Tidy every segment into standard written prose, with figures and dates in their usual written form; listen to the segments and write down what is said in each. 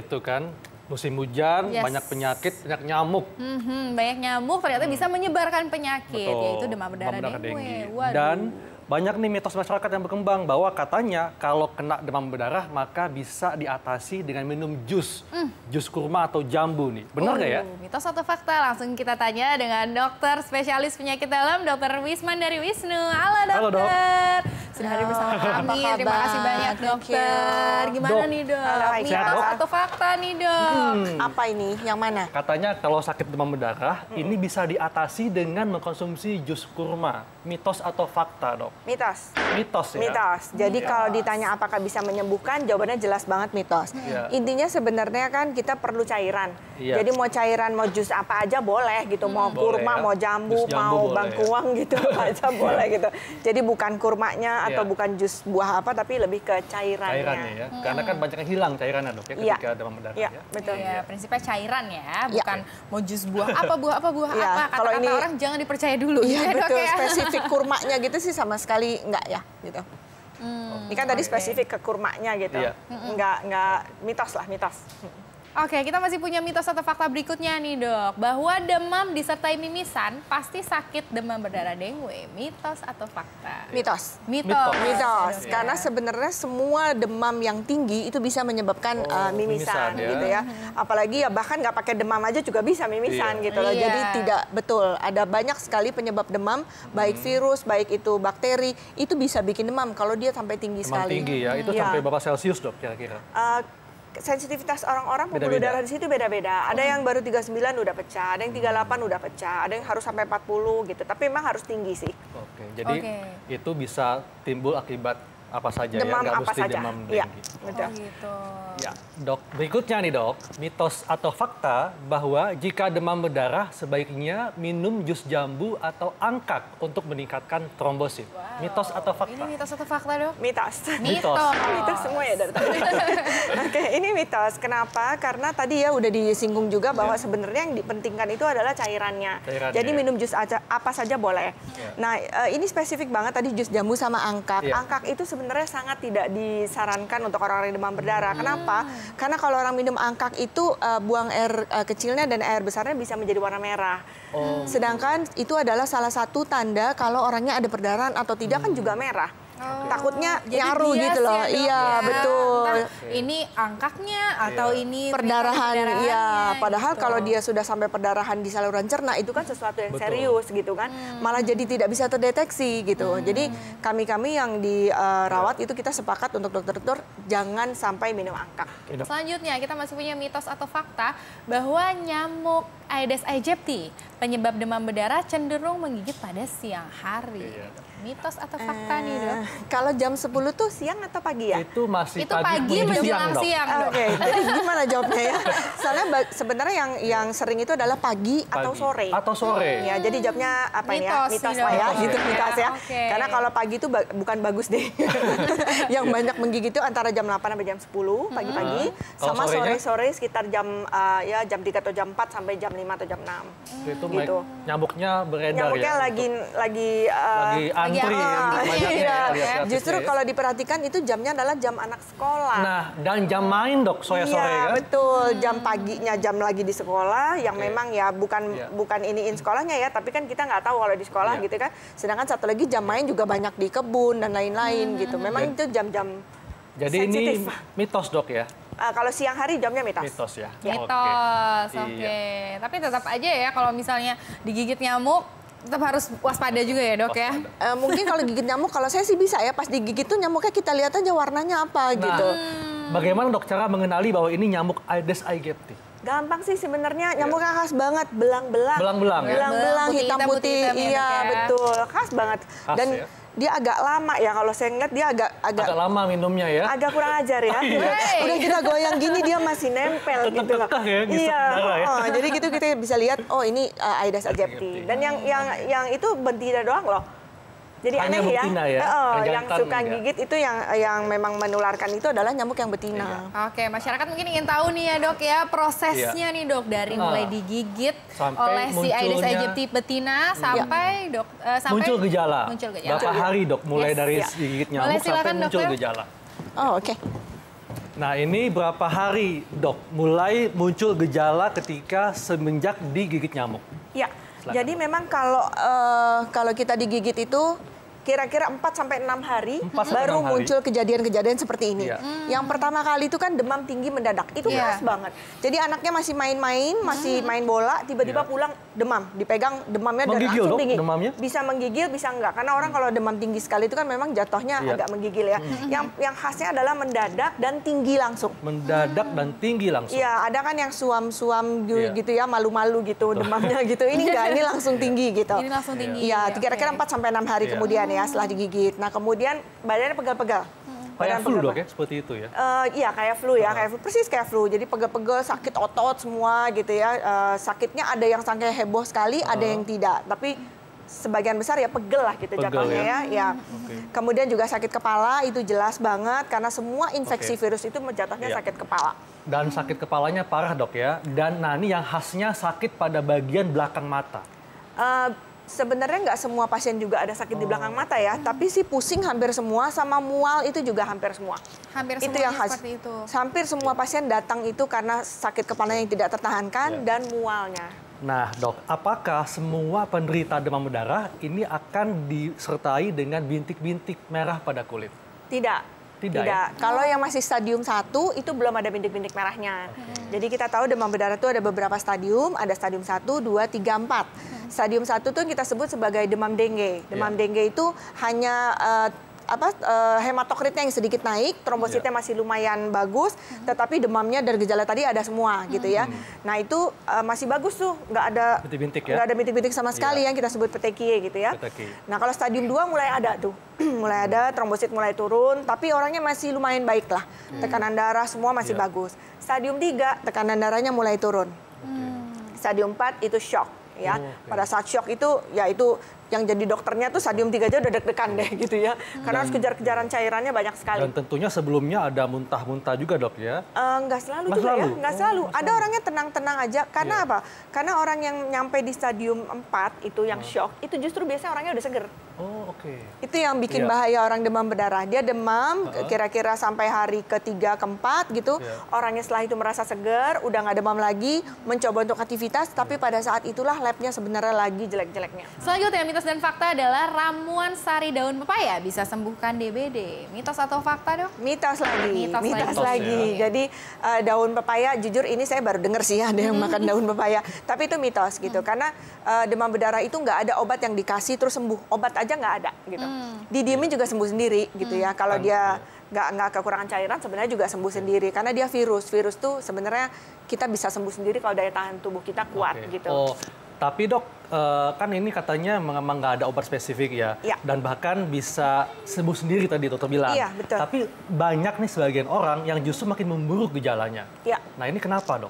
penyakit tuh kan. Musim hujan, banyak penyakit, banyak nyamuk. Banyak nyamuk ternyata bisa menyebarkan penyakit, yaitu demam berdarah dengue. Dan banyak nih mitos masyarakat yang berkembang bahwa katanya kalau kena demam berdarah maka bisa diatasi dengan minum jus kurma atau jambu nih. Benar nggak ya? Mitos atau fakta? Langsung kita tanya dengan dokter spesialis penyakit dalam, Dr. Wisman dari Wisnu. Halo dokter. Halo, Dok. Sudah hadir bersama kami. Terima kasih banyak dokter. Gimana nih dok? Mitos atau fakta nih dok? Apa ini? Yang mana? Katanya kalau sakit demam berdarah ini bisa diatasi dengan mengkonsumsi jus kurma. Mitos atau fakta dok? Mitos. Mitos ya? Mitos. Jadi kalau ditanya apakah bisa menyembuhkan, jawabannya jelas banget mitos. Intinya sebenarnya kan kita perlu cairan. Jadi mau cairan, mau jus apa aja boleh gitu. Mau kurma, mau jambu, mau bangkuang gitu apa aja boleh gitu. Jadi bukan kurmanya atau bukan jus buah apa, tapi lebih ke cairannya. Cairannya ya? Karena kan banyak yang hilang cairannya dok ya ketika demam berdarah ya? Betul. Iya, prinsipnya cairan ya, bukan mau jus buah apa, apa. Kata-kata orang jangan dipercaya dulu. Iya betul, spesifik kurmanya gitu sih sama sekali enggak ya gitu. Ini kan tadi spesifik ke kurmanya gitu. Enggak mitos lah, mitos. Oke, kita masih punya mitos atau fakta berikutnya nih dok. Bahwa demam disertai mimisan pasti sakit demam berdarah dengue. Mitos atau fakta? Mitos. Mitos. Karena sebenarnya semua demam yang tinggi itu bisa menyebabkan mimisan gitu ya. Apalagi ya bahkan nggak pakai demam aja juga bisa mimisan gitu loh. Jadi tidak betul. Ada banyak sekali penyebab demam, baik virus, baik itu bakteri, itu bisa bikin demam kalau dia sampai tinggi sekali. Demam tinggi ya, itu sampai berapa Celcius dok kira-kira? Sensitivitas orang-orang pembuluh darah di situ beda-beda. Ada yang baru 39 udah pecah, ada yang 38 udah pecah, ada yang harus sampai 40 gitu. Tapi memang harus tinggi sih. Oke, jadi itu bisa timbul akibat apa saja demam ya? Nggak apa mesti saja. demam Iya, dengue. Gitu. Ya, dok. Berikutnya nih dok, mitos atau fakta bahwa jika demam berdarah sebaiknya minum jus jambu atau angkat untuk meningkatkan trombosit. Mitos atau fakta? Ini mitos atau fakta dok? Mitos. Mitos semua ya dari tadi. Oke, ini mitos. Kenapa? Karena tadi ya udah disinggung juga bahwa sebenarnya yang dipentingkan itu adalah cairannya. Jadi minum jus apa saja boleh. Nah, ini spesifik banget tadi jus jambu sama angkat. Angkat itu sebenarnya sangat tidak disarankan untuk orang-orang yang demam berdarah. Kenapa? Karena kalau orang minum angkat itu buang air kecilnya dan air besarnya bisa menjadi warna merah. Sedangkan itu adalah salah satu tanda kalau orangnya ada perdarahan atau tidak kan juga merah. Takutnya nyaru gitu loh. Iya, betul. Entah ini angkaknya atau ini perdarahan. Iya, padahal kalau dia sudah sampai perdarahan di saluran cerna itu kan sesuatu yang serius gitu kan. Malah jadi tidak bisa terdeteksi gitu. Jadi kami-kami yang dirawat itu kita sepakat untuk dokter-dokter jangan sampai minum angkak. Gitu. Selanjutnya kita masih punya mitos atau fakta bahwa nyamuk Aedes aegypti penyebab demam berdarah cenderung menggigit pada siang hari. Mitos atau fakta nih dok? Kalau jam 10 tuh siang atau pagi ya? Itu masih pagi menjelang siang dok. Oke, jadi gimana jawabnya ya? Soalnya sebenarnya yang sering itu adalah pagi atau sore. Atau sore. Ya, jadi jawabnya apa ini ya? Mitos lah ya, gitu mitos ya. Karena kalau pagi itu bukan bagus deh. Yang banyak menggigit itu antara jam 8 sampai jam 10 pagi-pagi, sama sore-sore sekitar jam 3 atau jam 4 sampai jam 5 atau jam 6. Itu gitu. Nyamuknya beredar nyamuknya ya? lagi antri. Justru kalau diperhatikan itu jamnya adalah jam anak sekolah. Nah, dan jam main dok, sore-sore kan? Betul, jam paginya jam lagi di sekolah yang memang ya bukan iniin sekolahnya ya, tapi kan kita nggak tahu kalau di sekolah gitu kan. Sedangkan satu lagi jam main juga banyak di kebun dan lain-lain gitu. Memang itu jam-jam jadi sensitif. Ini mitos dok ya? Kalau siang hari jamnya mitos. Mitos ya? Mitos, oke. Tapi tetap aja ya kalau misalnya digigit nyamuk, tetap harus waspada juga ya dok ya? Mungkin kalau gigit nyamuk, kalau saya sih bisa ya, pas digigit tuh nyamuknya kita lihat aja warnanya apa gitu. Bagaimana dok cara mengenali bahwa ini nyamuk Aedes aegypti? Gampang sih sebenarnya, nyamuknya khas banget, belang-belang. Belang-belang ya? Belang-belang, hitam-putih, iya betul, khas banget. Dan dia agak lama ya, kalau saya ngeliat dia agak lama minumnya ya? Agak kurang ajar ya. Udah kita goyang gini dia masih nempel gitu loh. Iya. Jadi gitu kita bisa lihat, oh ini Aedes aegypti. Dan yang itu betina doang loh. Jadi hanya aneh betina ya. Yang suka gigit itu yang memang menularkan itu adalah nyamuk yang betina. Oke, masyarakat mungkin ingin tahu nih ya dok ya prosesnya nih dok dari mulai digigit oleh si Aedes aegypti betina sampai muncul gejala. Berapa hari dok mulai dari gigit nyamuk sampai muncul gejala? Oh oke. Nah, ini berapa hari, Dok, mulai muncul gejala ketika semenjak digigit nyamuk? Ya, jadi memang kalau kita digigit itu kira-kira 4-6 hari baru muncul kejadian-kejadian seperti ini. Yang pertama kali itu kan demam tinggi mendadak. Itu keras banget. Jadi anaknya masih main-main, masih main bola, tiba-tiba pulang demam. Dipegang demamnya dan langsung tinggi. Demamnya? Bisa menggigil, bisa enggak. Karena orang kalau demam tinggi sekali itu kan memang jatuhnya agak menggigil ya. Yang khasnya adalah mendadak dan tinggi langsung. Mendadak dan tinggi langsung? Iya, ada kan yang suam-suam gitu ya, malu-malu gitu demamnya gitu. Ini enggak, ini langsung tinggi gitu. Ini langsung tinggi. Iya, kira-kira 4-6 hari kemudian ya setelah digigit. Nah kemudian badannya pegal-pegal. Kayak flu, Dok, ya? Seperti itu ya? Iya, kayak flu ya, persis kayak flu. Jadi pegal-pegal, sakit otot semua gitu ya. Sakitnya ada yang sampai heboh sekali, ada yang tidak. Tapi sebagian besar ya pegel lah gitu jatuhnya ya. Kemudian juga sakit kepala, itu jelas banget. Karena semua infeksi virus itu jatuhnya sakit kepala. Dan sakit kepalanya parah, Dok, ya? Dan nah, ini yang khasnya sakit pada bagian belakang mata. Sebenarnya nggak semua pasien juga ada sakit di belakang mata ya, tapi sih pusing hampir semua, sama mual itu juga hampir semua. Hampir itu semuanya yang khas. seperti itu. Hampir semua pasien datang itu karena sakit kepala yang tidak tertahankan dan mualnya. Nah, Dok, apakah semua penderita demam berdarah ini akan disertai dengan bintik-bintik merah pada kulit? Tidak. Tidak. Ya? Kalau yang masih stadium 1 itu belum ada bintik-bintik merahnya. Jadi kita tahu demam berdarah itu ada beberapa stadium, ada stadium 1, 2, 3, 4. Stadium 1 itu kita sebut sebagai demam dengue. Demam dengue itu hanya hematokritnya yang sedikit naik, trombositnya masih lumayan bagus, tetapi demamnya dan gejala tadi ada semua gitu ya. Nah itu masih bagus tuh, nggak ada bintik-bintik ya? Nggak ada bintik-bintik sama sekali yang kita sebut petekie gitu ya. Nah kalau stadium 2 mulai ada tuh, mulai ada trombosit mulai turun, tapi orangnya masih lumayan baik lah, tekanan darah semua masih bagus. Stadium 3 tekanan darahnya mulai turun. Stadium 4 itu shock ya. Pada saat shock itu ya itu yang jadi dokternya tuh stadium 3 aja udah deg-degan deh gitu ya. Karena harus kejar-kejaran cairannya banyak sekali. Dan tentunya sebelumnya ada muntah-muntah juga, Dok, ya? Nggak selalu juga ya, nggak selalu. Ada orangnya tenang-tenang aja. Karena apa? Karena orang yang nyampe di stadium 4 itu yang shock, itu justru biasanya orangnya udah seger. Oh, oke. Itu yang bikin bahaya orang demam berdarah. Dia demam kira-kira sampai hari ke-3, ke-4 gitu. Orangnya setelah itu merasa seger, udah nggak demam lagi, mencoba untuk aktivitas, tapi pada saat itulah labnya sebenarnya lagi jelek-jeleknya. Selanjutnya, mitos dan fakta adalah ramuan sari daun pepaya bisa sembuhkan DBD. Mitos atau fakta, Dok? Mitos lagi. Mitos lagi. Ya. Jadi daun pepaya, jujur ini saya baru dengar sih ada yang makan daun pepaya. Tapi itu mitos gitu. Karena demam berdarah itu nggak ada obat yang dikasih terus sembuh. Obat aja nggak ada gitu. Didiemin juga sembuh sendiri gitu ya. Kalau dia nggak kekurangan cairan sebenarnya juga sembuh sendiri. Karena dia virus. Virus tuh sebenarnya kita bisa sembuh sendiri kalau daya tahan tubuh kita kuat gitu. Oh. Tapi, Dok, kan ini katanya memang nggak ada obat spesifik ya, dan bahkan bisa sembuh sendiri tadi dokter bilang. Iya, betul. Tapi banyak nih sebagian orang yang justru makin memburuk gejalanya. Iya. Nah ini kenapa, Dok?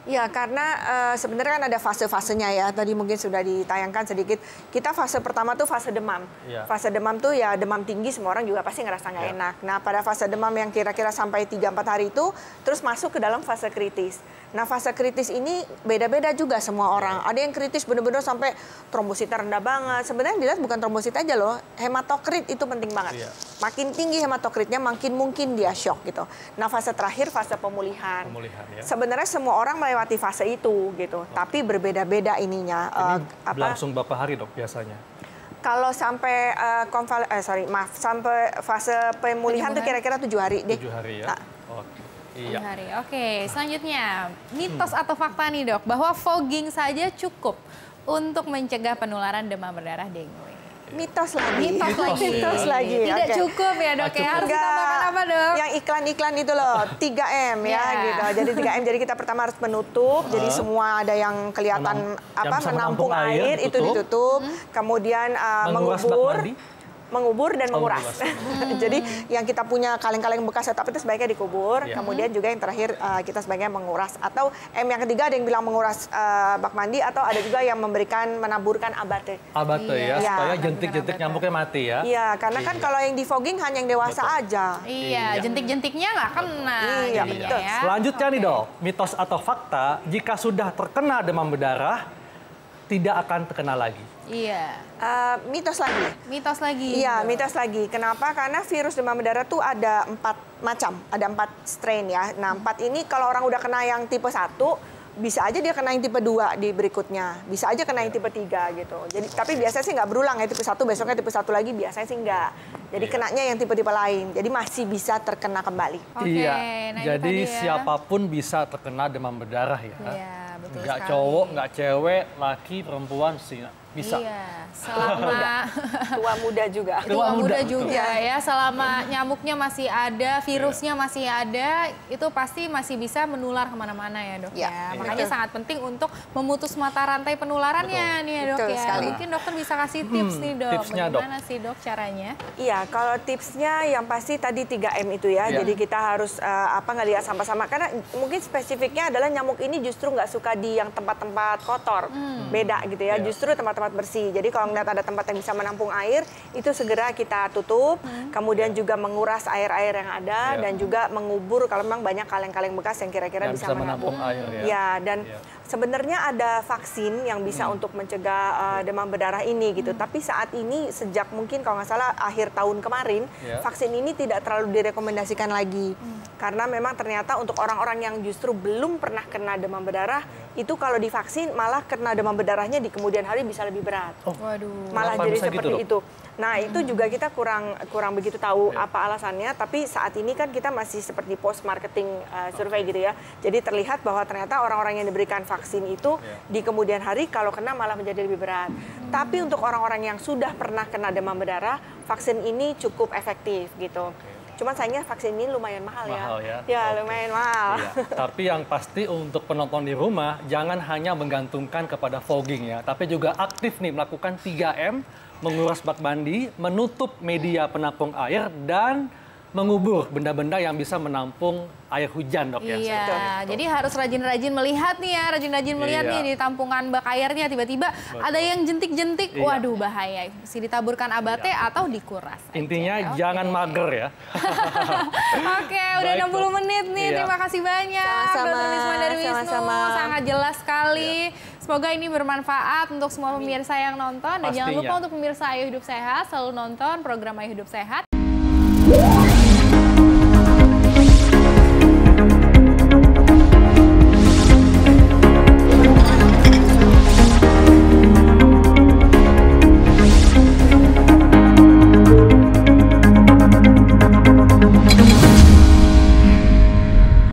Ya, karena sebenarnya kan ada fase-fasenya ya. Tadi mungkin sudah ditayangkan sedikit. Kita fase pertama tuh fase demam. Fase demam tuh ya demam tinggi, semua orang juga pasti ngerasa nggak enak. Nah, pada fase demam yang kira-kira sampai 3-4 hari itu, terus masuk ke dalam fase kritis. Nah, fase kritis ini beda-beda juga semua orang. Ada yang kritis benar-benar sampai trombositnya rendah banget. Sebenarnya dilihat bukan trombosit aja loh, hematokrit itu penting banget. Makin tinggi hematokritnya, makin mungkin dia shock gitu. Nah, fase terakhir fase pemulihan. Sebenarnya semua orang melewati fase itu gitu, tapi berbeda-beda ininya. Ini berlangsung berapa hari, Dok, biasanya? Kalau sampai sampai fase pemulihan tuh kira-kira 7 hari deh. 7 hari ya. Iya. Oke, selanjutnya mitos atau fakta nih, Dok, bahwa fogging saja cukup untuk mencegah penularan demam berdarah dengue. Mitos lagi. Mitos lagi. Tidak cukup ya, Dok, ya. Harus ditambahkan apa, Dok? Yang iklan-iklan itu loh, 3M ya gitu. Jadi 3M, jadi kita pertama harus menutup, jadi semua ada yang kelihatan menampung air itu ditutup. Kemudian mengubur dan menguras. Jadi yang kita punya kaleng-kaleng bekas atap itu sebaiknya dikubur. Kemudian juga yang terakhir kita sebaiknya menguras. Atau yang ketiga ada yang bilang menguras bak mandi, atau ada juga yang menaburkan abate. Abate ya, supaya jentik-jentik nyamuknya mati ya. Iya, karena kan kalau yang di fogging hanya yang dewasa aja. Iya, jentik-jentiknya nggak kena. Iya, betul. Ya. Selanjutnya nih, Dok, mitos atau fakta, jika sudah terkena demam berdarah, tidak akan terkena lagi. Iya. Mitos lagi. Mitos lagi. Iya, mitos lagi. Kenapa? Karena virus demam berdarah tuh ada 4 macam, ada 4 strain ya. Nah, 4 ini kalau orang udah kena yang tipe 1, bisa aja dia kena yang tipe 2 di berikutnya. Bisa aja kena yang tipe 3 gitu. Jadi tapi biasanya sih nggak berulang ya, tipe 1 besoknya tipe 1 lagi, biasanya sih nggak. Jadi kenanya yang tipe-tipe lain. Jadi masih bisa terkena kembali. Iya. Jadi siapapun bisa terkena demam berdarah ya. Iya, betul nggak sekali. cowok, nggak cewek, laki, perempuan sih bisa. Iya, selama Tua muda juga. tua muda juga ya, selama nyamuknya masih ada, virusnya masih ada, itu pasti masih bisa menular kemana-mana ya dok ya. Makanya sangat penting untuk memutus mata rantai penularannya nih ya dok ya. Sekali. Mungkin dokter bisa kasih tips nih dok, tipsnya, bagaimana sih dok caranya? Iya, kalau tipsnya yang pasti tadi 3M itu ya. Jadi kita harus ngelihat sama-sama. Karena mungkin spesifiknya adalah nyamuk ini justru nggak suka di yang tempat-tempat kotor. Beda gitu ya, justru tempat-tempat bersih. Jadi kalau ngeliat ada tempat yang bisa menampung air, itu segera kita tutup. Kemudian juga menguras air-air yang ada dan juga mengubur kalau memang banyak kaleng-kaleng bekas yang kira-kira bisa menampung air ya. Ya, dan sebenarnya ada vaksin yang bisa untuk mencegah demam berdarah ini gitu. Tapi saat ini sejak mungkin kalau nggak salah akhir tahun kemarin, vaksin ini tidak terlalu direkomendasikan lagi. Karena memang ternyata untuk orang-orang yang justru belum pernah kena demam berdarah, itu kalau divaksin malah kena demam berdarahnya di kemudian hari bisa lebih berat. Waduh. Malah jadi seperti itu. Nah, itu juga kita kurang begitu tahu apa alasannya, tapi saat ini kan kita masih seperti post marketing survei gitu ya. Jadi terlihat bahwa ternyata orang-orang yang diberikan vaksin itu di kemudian hari kalau kena malah menjadi lebih berat. Tapi untuk orang-orang yang sudah pernah kena demam berdarah, vaksin ini cukup efektif gitu. Cuman sayangnya vaksin ini lumayan mahal ya. Ya, lumayan mahal. Iya. Tapi yang pasti untuk penonton di rumah, jangan hanya menggantungkan kepada fogging ya, tapi juga aktif nih melakukan 3M, menguras bak mandi, menutup media penampung air, dan mengubur benda-benda yang bisa menampung air hujan dok ya. Iya, jadi harus rajin-rajin melihat nih ya, rajin-rajin melihat nih di tampungan bak airnya tiba-tiba ada yang jentik-jentik, waduh bahaya. Mesti ditaburkan abate atau dikuras. Intinya jangan mager ya. Oke, udah 60 menit nih, terima kasih banyak. Sama-sama. Dr. Risma dari Wisnu, Sama-sama. sangat jelas sekali. Semoga ini bermanfaat untuk semua pemirsa yang nonton. Dan jangan lupa untuk pemirsa Ayo Hidup Sehat, selalu nonton program Ayo Hidup Sehat.